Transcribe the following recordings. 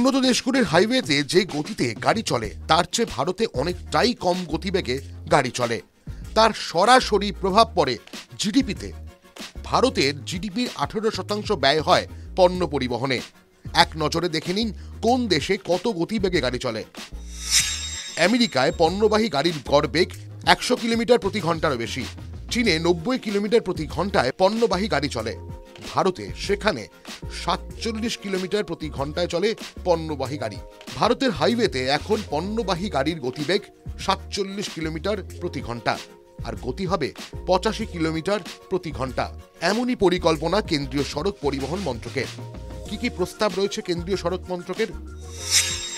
উন্নত দেশগুলির হাইওয়েতে যে গতিতে গাড়ি চলে তার চেয়ে ভারতে অনেকটাই কম গতিবেগে গাড়ি চলে। তার সরাসরি প্রভাব পড়ে জিডিপিতে। ভারতের জিডিপির 18% ব্যয় হয় পণ্য পরিবহনে। এক নজরে দেখে নিন কোন দেশে কত গতিবেগে গাড়ি চলে। আমেরিকায় পণ্যবাহী গাড়ির গড় বেগ 100 কিলোমিটার প্রতি ঘন্টারও বেশি। চীনে 90 কিলোমিটার প্রতি ঘন্টায় পণ্যবাহী গাড়ি চলে। ভারতে সেখানে 47 কিলোমিটার প্রতি ঘন্টায় চলে পণ্যবাহী গাড়ি। ভারতের হাইওয়েতে এখন পণ্যবাহী গাড়ির গতিবেগ 47 কিলোমিটার প্রতি ঘন্টা, আর গতি হবে 85 কিলোমিটার প্রতি ঘন্টা। এমনই পরিকল্পনা কেন্দ্রীয় সড়ক পরিবহন মন্ত্রকের। কি প্রস্তাব রয়েছে কেন্দ্রীয় সড়ক মন্ত্রকের?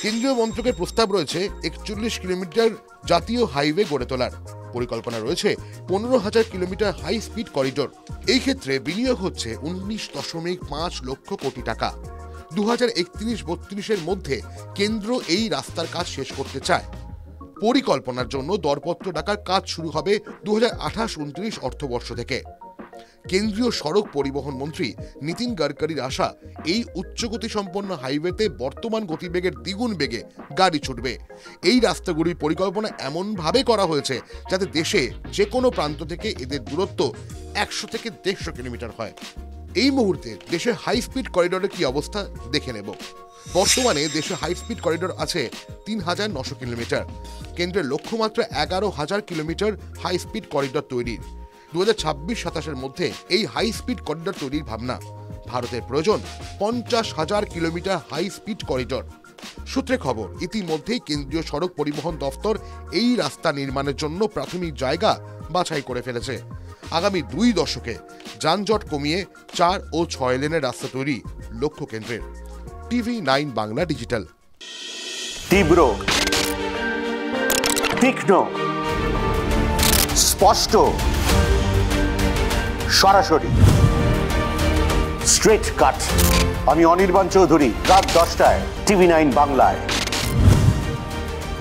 কেন্দ্রীয় মন্ত্রকের প্রস্তাব রয়েছে 41 কিলোমিটার জাতীয় হাইওয়ে গড়ে তোলার। পরিকল্পনা রয়েছে 15,000 কিলোমিটার হাই স্পিড করিডোর। এই ক্ষেত্রে বিনিয়োগ হচ্ছে 19.5 লক্ষ কোটি টাকা। 2031-32 মধ্যে কেন্দ্র এই রাস্তার কাজ শেষ করতে চায়। পরিকল্পনার জন্য দরপত্র ডাকার কাজ শুরু হবে 2028-29 অর্থবর্ষ থেকে। কেন্দ্রীয় সড়ক পরিবহন মন্ত্রী নীতিন গডকরির আশা, এই উচ্চগতি সম্পন্ন হাইওয়েতে বর্তমান গতিবেগের দ্বিগুণ বেগে গাড়ি ছুটবে। এই রাস্তাগুলির পরিকল্পনা এমনভাবে করা হয়েছে যাতে দেশে যে কোনো প্রান্ত থেকে এদের দূরত্ব 100 থেকে 150 কিলোমিটার হয়। এই মুহূর্তে দেশের হাই স্পিড করিডোরের কি অবস্থা দেখে নেব। বর্তমানে দেশে হাই স্পিড করিডোর আছে 3,900 কিলোমিটার। কেন্দ্রের লক্ষ্যমাত্রা 11,000 কিলোমিটার হাই স্পিড করিডোর তৈরির। 2026-27 মধ্যে এই হাই স্পিড করিডোর তৈরির ভাবনা। ভারতের প্রয়োজন 50,000 কিলোমিটার হাই স্পিড করিডোর। সূত্রে খবর, ইতিমধ্যেই কেন্দ্রীয় সড়ক পরিবহন দফতর এই রাস্তা নির্মাণের জন্য প্রাথমিক জায়গা বাছাই করে ফেলেছে। আগামী 2 দশকে যানজট কমিয়ে 4 ও 6 লেনের রাস্তা তৈরি লক্ষ্য কেন্দ্রের। TV9 Bangla digital. তীব্র, তীক্ষ্ণ, স্পষ্ট, সরাসরি, স্ট্রেট কাট। আমি অনির্বাণ চৌধুরী, রাত 10টায় TV9 বাংলায়।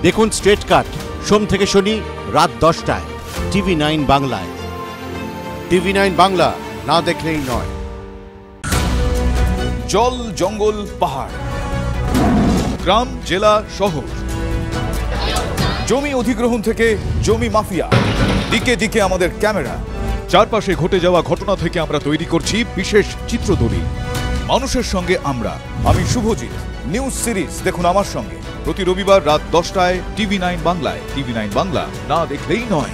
দেখুন স্ট্রেট কাট সোম থেকে শনি রাত 10টায় TV9 বাংলায়। TV9 বাংলা, না দেখলেই নয়। জল, জঙ্গল, পাহাড়, গ্রাম, জেলা, শহর, জমি অধিগ্রহণ থেকে জমি মাফিয়া, দিকে দিকে আমাদের ক্যামেরা। চারপাশে ঘটে যাওয়া ঘটনা থেকে আমরা তৈরি করছি বিশেষ চিত্রদলিল। মানুষের সঙ্গে আমি শুভজিৎ। নিউজ সিরিজ দেখুন আমার সঙ্গে প্রতি রবিবার রাত 10টায় TV9 বাংলায়। TV9 বাংলা, না দেখলেই নয়।